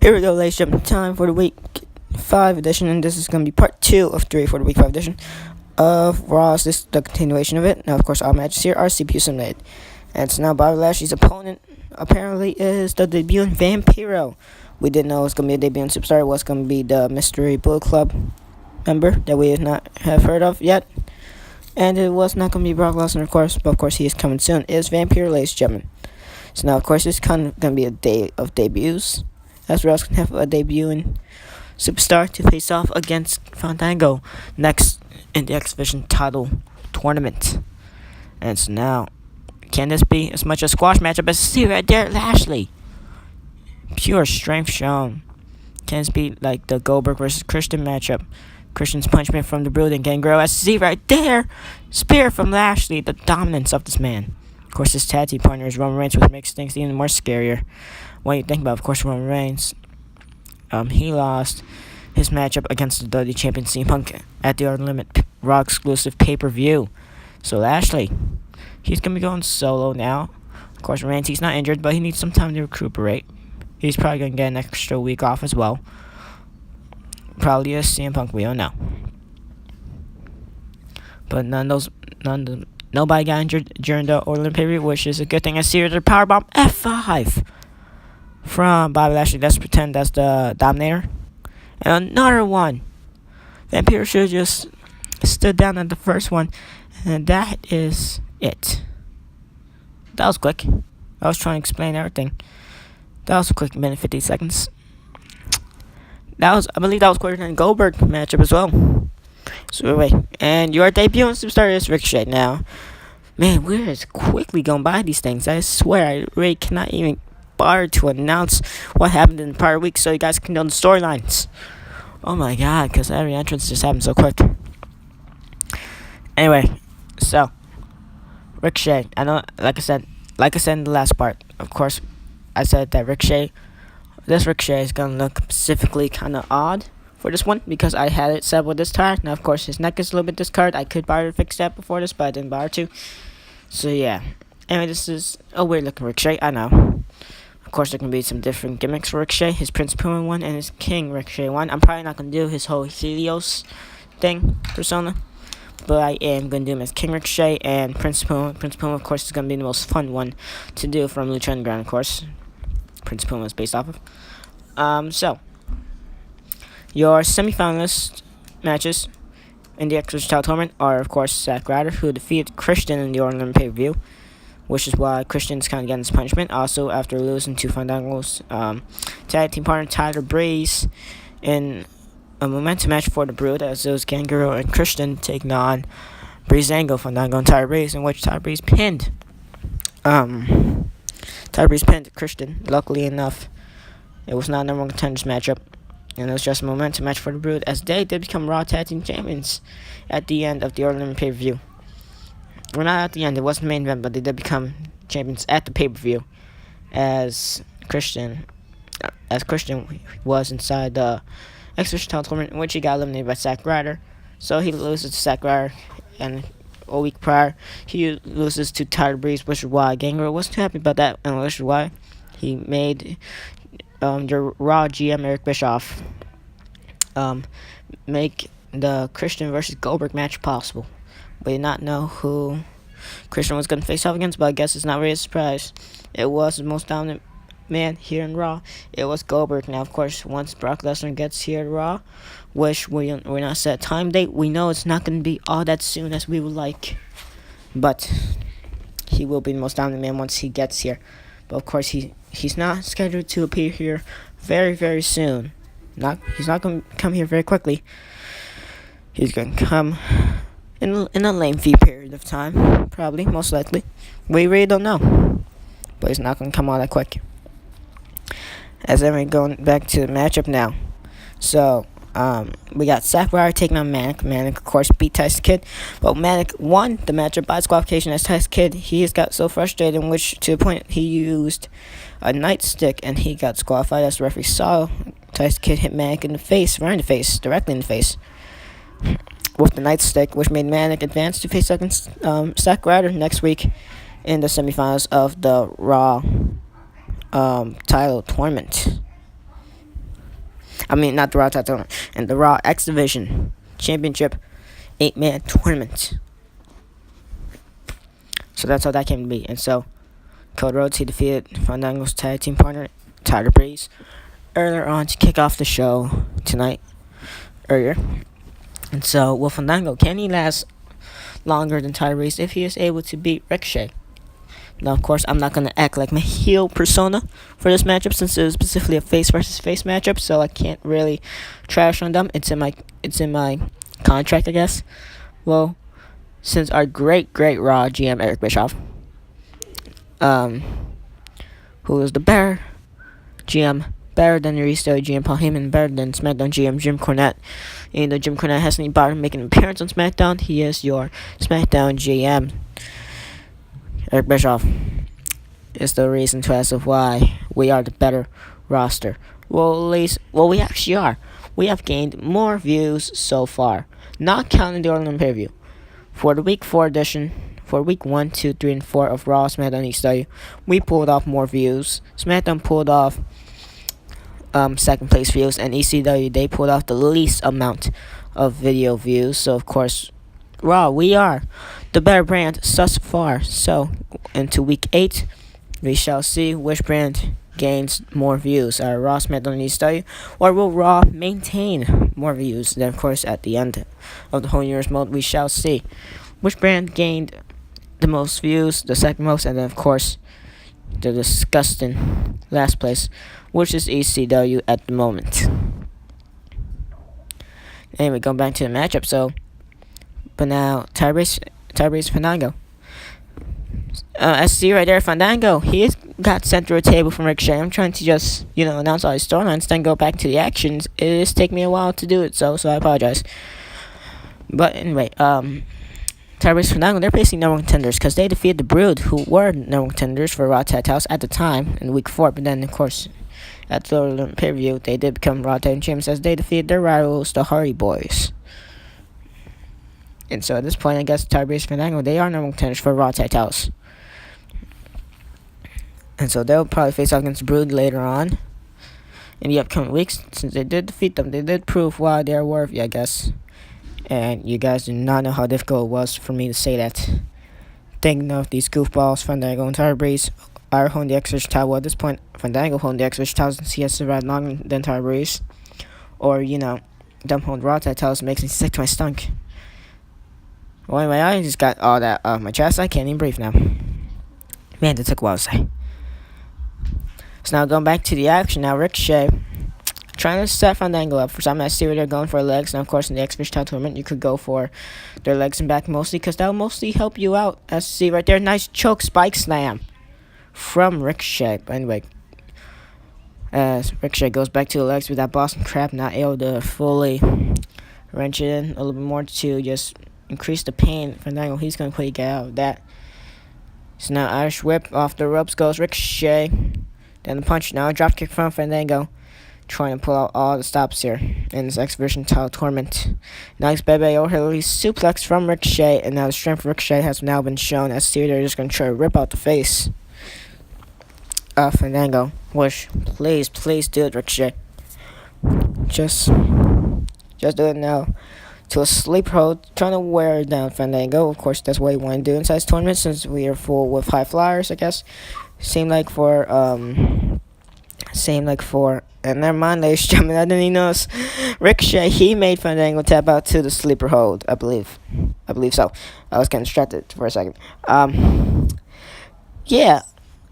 Here we go, ladies and gentlemen. Time for the week 5 edition, and this is going to be part 2 of 3 for the week 5 edition of Raw. This is the continuation of it. Now, of course, all matches here are CPU submitted. And so now Bobby Lashley's opponent apparently is the debuting Vampiro. We didn't know it was going to be a debuting superstar. It was going to be the Mystery Bullet Club member that we have heard of yet. And it was not going to be Brock Lesnar, of course, but of course he is coming soon. It is Vampiro, ladies and gentlemen. So now, of course, it's kind of going to be a day of debuts. As Raw's going to have a debuting superstar to face off against Fandango next in the X Division title tournament. And so now, can this be as much a squash matchup as see right there, Lashley? Pure strength shown. Can this be like the Goldberg versus Christian matchup? Christian's punishment from the Brood and Gangrel as see right there. Spear from Lashley, the dominance of this man. Of course, his tag team partner is Roman Reigns, which makes things even more scarier. When you think about, of course, Roman Reigns, he lost his matchup against the WWE Champion CM Punk at the Unlimited Raw exclusive pay-per-view. So Lashley, he's going to be going solo now. Of course, Reigns, he's not injured, but he needs some time to recuperate. He's probably going to get an extra week off as well. Probably is CM Punk, we don't know. But nobody got injured during the Orlando pay-per-view, which is a good thing. I see the powerbomb F5 from Bobby Lashley. Let's pretend that's the Dominator. And another one. Vampiro should have just stood down at the first one. And that is it. That was quick. I was trying to explain everything. That was a quick minute, 50 seconds. I believe that was quicker than Goldberg matchup as well. So anyway, and your debuting superstar is Ricochet now. Man, we're just quickly going by these things. I swear, I really cannot even bother to announce what happened in the prior week so you guys can know the storylines. Oh my god, because every entrance just happened so quick. Anyway, so Ricochet, I know, like I said in the last part, of course, I said that this Ricochet is gonna look specifically kind of odd for this one because I had it set with this tire. Now, of course, his neck is a little bit discolored. I could bother to fix that before this, but I didn't bother to. So yeah. Anyway, this is a weird looking Ricochet, I know. Of course, there can be some different gimmicks for Ricochet. His Prince Puma one and his King Ricochet one. I'm probably not going to do his whole Helios thing, persona. But I am going to do him as King Ricochet and Prince Puma. Prince Puma, of course, is going to be the most fun one to do from Lucha Underground, of course. Prince Puma is based off of. So, your semifinalist matches in the X Division title tournament are, of course, Zack Ryder, who defeated Christian in the Orlando pay-per-view, which is why Christian's kind of getting his punishment. Also, after losing to Fandango's tag team partner Tyler Breeze in a momentum match for the Brood, as it was Gangrel and Christian taking on Breezango, Fandango, and Tyler Breeze, in which Tyler Breeze pinned. Tyler Breeze pinned Christian. Luckily enough, it was not a number one contenders matchup, and it was just a momentum match for the Brood, as they did become Raw Tag Team Champions at the end of the Orlando pay-per-view. Well, not at the end, it wasn't the main event, but they did become champions at the pay-per-view as Christian was inside the X Division title tournament, in which he got eliminated by Zack Ryder. So he loses to Zack Ryder, and a week prior, he loses to Tyler Breeze, which is why Gangrel wasn't too happy about that, and which is why he made your Raw GM Eric Bischoff make the Christian versus Goldberg match possible. We did not know who Christian was going to face off against, but I guess it's not really a surprise. It was the most dominant man here in Raw. It was Goldberg. Now, of course, once Brock Lesnar gets here to Raw, which we're not set a time date, we know it's not going to be all that soon as we would like. But he will be the most dominant man once he gets here. But, of course, he's not scheduled to appear here very, very soon. He's not going to come here very quickly. He's going to come in a lengthy period of time, probably, most likely. We really don't know. But he's not going to come all that quick. As I'm going back to the matchup now. So, we got Zack Ryder taking on Manic. Manic, of course, beat Tyson Kidd. But Manic won the matchup by disqualification as Tyson Kidd. He just got so frustrated, to the point he used a nightstick and he got disqualified as the referee saw Tyson Kidd hit Manic in the face, right in the face, directly in the face, with the nightstick, which made Manic advance to face against Zack Ryder next week in the semifinals of the Raw title tournament. I mean, not the Raw title tournament, and the Raw X Division Championship 8-man tournament. So that's how that came to be. And so, Cody Rhodes, he defeated Fandango's tag team partner, Tyler Breeze, earlier on to kick off the show tonight, earlier. And so, will Fandango, can he last longer than Tyler Breeze if he is able to beat Ricochet? Now, of course, I'm not going to act like my heel persona for this matchup since it is specifically a face versus face matchup, so I can't really trash on them. It's in my contract, I guess. Well, since our great Raw GM Eric Bischoff, who is the better GM, better than your Easter GM Paul Heyman, better than SmackDown GM Jim Cornette. Even though Jim Cornette hasn't bothered making an appearance on SmackDown, he is your SmackDown GM. Eric Bischoff is the reason as to why we are the better roster. Well, at least, we actually are. We have gained more views so far, not counting the Orlando pay-per-view. For the Week 4 edition, for Week 1, 2, 3, and 4 of Raw, SmackDown, ECW, we pulled off more views. SmackDown pulled off second place views, and ECW, they pulled off the least amount of video views. So, of course, Raw, we are the better brand thus far. So, into Week 8, we shall see which brand gains more views, Raw, SmackDown, and ECW, or will Raw maintain more views? Then, of course, at the end of the whole year's mode, we shall see which brand gained the most views, the second most, and then, of course, the disgusting last place, which is ECW at the moment. Anyway, going back to the matchup, so, but now, Tyreese Fandango. As you see right there, Fandango, he got sent through a table from Ricochet. I'm trying to just, announce all these storylines, then go back to the actions. It is taking me a while to do it, so I apologize. But anyway, Tyreese Fandango, they're facing number one contenders because they defeated the Brood, who were number one contenders for Raw Tag Titles at the time in Week 4. But then, of course, at the pay-per-view, they did become Raw Tag Champions as they defeated their rivals, the Hardy Boys. And so at this point, I guess Tyreese Fandango, they are number one contenders for Raw Tag Titles. And so they'll probably face off against Brood later on in the upcoming weeks. Since they did defeat them, they did prove why they are worthy, I guess. And you guys do not know how difficult it was for me to say that. Thinking of these goofballs, Fandango and Tyler Breeze are holding the X Division title. Well, at this point, Fandango holding the X Division title since he has survived longer than Tyler Breeze. Or, them holding Raw titles makes me sick to my stomach. Well, anyway, I just got all that off my chest. I can't even breathe now. Man, that took a while to say. So now going back to the action, now Ricochet trying to set Fandango up for something. I see where they're going for legs. Now, of course, in the X Division title tournament, you could go for their legs and back mostly because that will mostly help you out. As you see right there, nice choke spike slam from Ricochet. But anyway, as Ricochet goes back to the legs with that Boston Crab, not able to fully wrench it in a little bit more to just increase the pain. Fandango, he's going to quickly get out of that. So now Irish Whip off the ropes goes Ricochet. Then the punch. Now a drop kick from Fandango. Trying to pull out all the stops here in this X Division title tournament. Nice Bebe overhead suplex from Ricochet. And now the strength of Ricochet has now been shown. As they're just going to try to rip out the face of Fandango. Which, please do it, Ricochet. Just do it now. To a sleeper hold, trying to wear down Fandango. Of course, that's what you want to do inside this tournament since we are full with high flyers, I guess. Seemed like for, and never mind, ladies and gentlemen, I didn't even notice. Ricochet, he made Fandango tap out to the sleeper hold, I believe so. I was kind of distracted for a second. Yeah,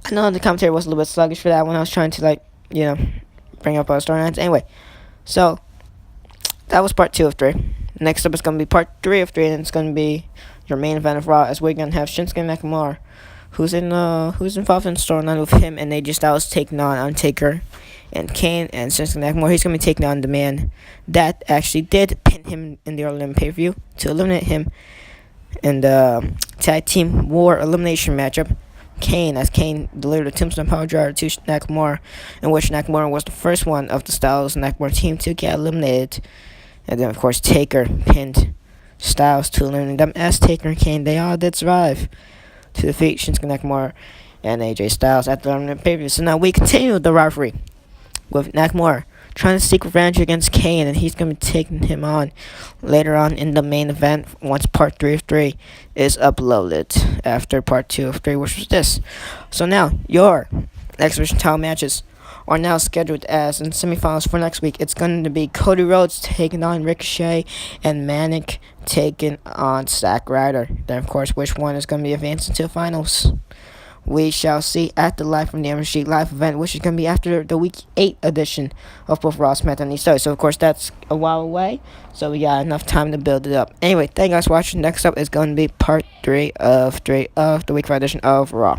I know the commentary was a little bit sluggish for that one. I was trying to, bring up our storylines. Anyway, so, that was part 2 of 3. Next up is going to be part 3 of 3, and it's going to be your main event of Raw, as we're going to have Shinsuke Nakamura, who's involved in the storyline with him and AJ Styles taking on Undertaker and Kane, and Shinsuke Nakamura, he's going to be taking on the man that actually did pin him in the Orlando pay-per-view to eliminate him in the tag team war elimination matchup. Kane, as Kane delivered a tombstone power driver to Nakamura, in which Nakamura was the first one of the Styles and Nakamura team to get eliminated. And then, of course, Taker pinned Styles to eliminate them, as Taker and Kane, they all did survive to defeat Shinsuke Nakamura and AJ Styles at the pay-per-view. So now we continue the rivalry with Nakamura trying to seek revenge against Kane, and he's going to be taking him on later on in the main event once part 3 of 3 is uploaded after part 2 of 3, which was this. So now, your X Division title matches are now scheduled as in semifinals for next week. It's going to be Cody Rhodes taking on Ricochet and Manic taking on Zack Ryder. Then, of course, which one is going to be advancing to the finals? We shall see at the Live from the MSG live event, which is going to be after the Week 8 edition of both Raw, SmackDown, and East. So, of course, that's a while away. So, we got enough time to build it up. Anyway, thank you guys for watching. Next up is going to be part 3 of the Week 5 edition of Raw.